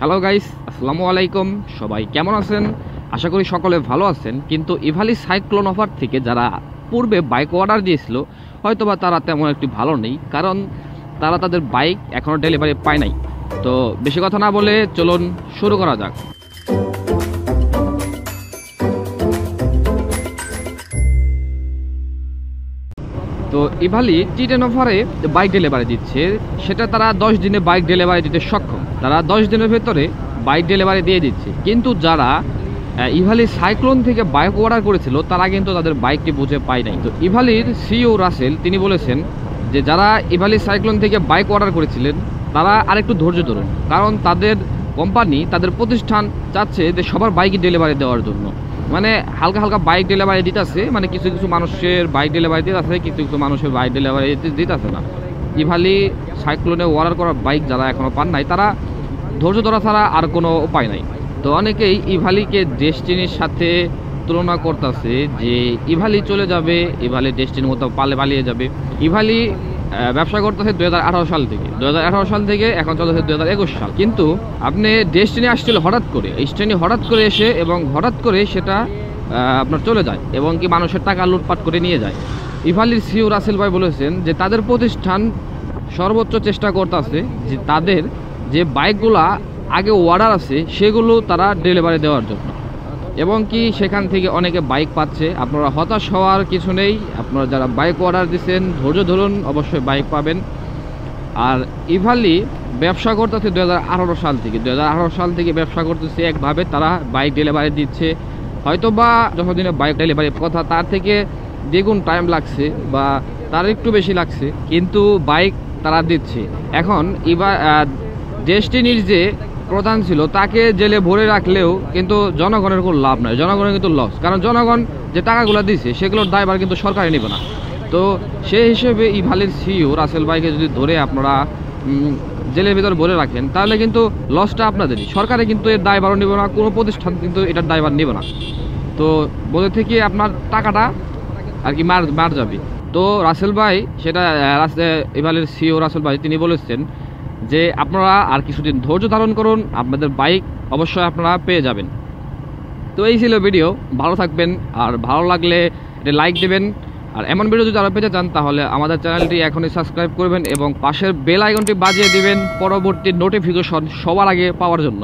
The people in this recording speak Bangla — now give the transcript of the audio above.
হ্যালো গাইস, আসসালামু আলাইকুম। সবাই কেমন আছেন? আশা করি সকলে ভালো আছেন। কিন্তু ইভালি সাইক্লোন অফার থেকে যারা পূর্বে বাইক অর্ডার দিয়েছিল হয়তোবা তারা তেমন একটি ভালো নেই, কারণ তারা তাদের বাইক এখনও ডেলিভারি পায় নাই। তো বেশি কথা না বলে চলুন শুরু করা যাক। তো ইভালি টি10 অফারে বাইক ডেলিভারি দিচ্ছে, সেটা তারা 10 দিনে বাইক ডেলিভারি দিতে সক্ষম। তারা 10 দিনের ভেতরে বাইক ডেলিভারি দিয়ে দিচ্ছে। কিন্তু যারা ইভালি সাইক্লোন থেকে বাইক অর্ডার করেছিল তারা কিন্তু তাদের বাইকটি বুঝে পায় নাই। তো ইভালির সিইও রাসেল তিনি বলেছেন যে যারা ইভালি সাইক্লোন থেকে বাইক অর্ডার করেছিলেন তারা আরেকটু ধৈর্য ধরুন, কারণ তাদের কোম্পানি তাদের প্রতিষ্ঠান চাচ্ছে যে সবার বাইকই ডেলিভারি দেওয়ার জন্য। মানে হালকা হালকা বাইক ডেলিভারি দিতেছে, মানে কিছু কিছু মানুষের বাইক ডেলিভারি দিতেছে, কিছু কিছু মানুষের বাইক ডেলিভারি দিতেছে না। ইভালি সাইক্লোনে অর্ডার করা বাইক যারা এখনও পান নাই তারা ধৈর্য ধরা ছাড়া আর কোনো উপায় নাই। তো অনেকেই ইভালিকে ডেস্টিনির সাথে তুলনা করতেছে যে ইভালি চলে যাবে, ইভালি ডেস্টিনির মতো পালিয়ে যাবে। ইভালি ব্যবসা করতেছে 2018 সাল থেকে, 2018 সাল থেকে এখন চলতেছে 2021 সাল। কিন্তু আপনি ডেস্টিনি আসছিল হঠাৎ করে, ডেস্টিনি হঠাৎ করে এসে এবং হঠাৎ করে সেটা আপনার চলে যায় এবং কি মানুষের টাকা লুটপাট করে নিয়ে যায়। ইভালির সিইও রাসেল ভাই বলেছেন যে তাদের প্রতিষ্ঠান সর্বোচ্চ চেষ্টা করতেছে যে তাদের যে বাইকগুলা আগে অর্ডার আছে সেগুলো তারা ডেলিভারি দেওয়ার জন্য, এবং কি সেখান থেকে অনেকে বাইক পাচ্ছে। আপনারা হতাশ হওয়ার কিছু নেই, আপনারা যারা বাইক অর্ডার দিচ্ছেন ধৈর্য ধরুন, অবশ্যই বাইক পাবেন। আর ইভালি ব্যবসা করতেছে 2018 সাল থেকে, 2018 সাল থেকে ব্যবসা করতেছে একভাবে, তারা বাইক ডেলিভারি দিচ্ছে। হয়তো বা যতদিনে বাইক ডেলিভারি কথা তার থেকে দ্বিগুণ টাইম লাগছে বা তার একটু বেশি লাগছে, কিন্তু বাইক তারা দিচ্ছে। এখন ডেস্টিনির যে প্রধান ছিল তাকে জেলে ভরে রাখলেও কিন্তু জনগণের কোনো লাভ নয়, জনগণের কিন্তু লস, কারণ জনগণ যে টাকাগুলো দিচ্ছে সেগুলোর দায়ভার কিন্তু সরকারে নেবে না। তো সেই হিসেবে ইভালির সিইও রাসেল ভাইকে যদি ধরে আপনারা জেলের ভিতর ভরে রাখেন তাহলে কিন্তু লসটা আপনাদেরই, সরকারে কিন্তু এর দায়ভারও নেবে না, কোনো প্রতিষ্ঠান কিন্তু এটার দায়ভার নেবে না। তো বলে থেকে আপনার টাকাটা আর কি মার যাবে। তো রাসেল ভাই সেটা ইভালির সিইও রাসেল ভাই তিনি বলেছেন যে আপনারা আর কিছুদিন ধৈর্য ধারণ করুন, আপনাদের বাইক অবশ্যই আপনারা পেয়ে যাবেন। তো এই ছিল ভিডিও, ভালো থাকবেন, আর ভালো লাগলে এটা লাইক দেবেন। আর এমন ভিডিও যদি আরও পেতে চান তাহলে আমাদের চ্যানেলটি এখনই সাবস্ক্রাইব করবেন এবং পাশের বেল আইকনটি বাজিয়ে দিবেন পরবর্তী নোটিফিকেশন সবার আগে পাওয়ার জন্য।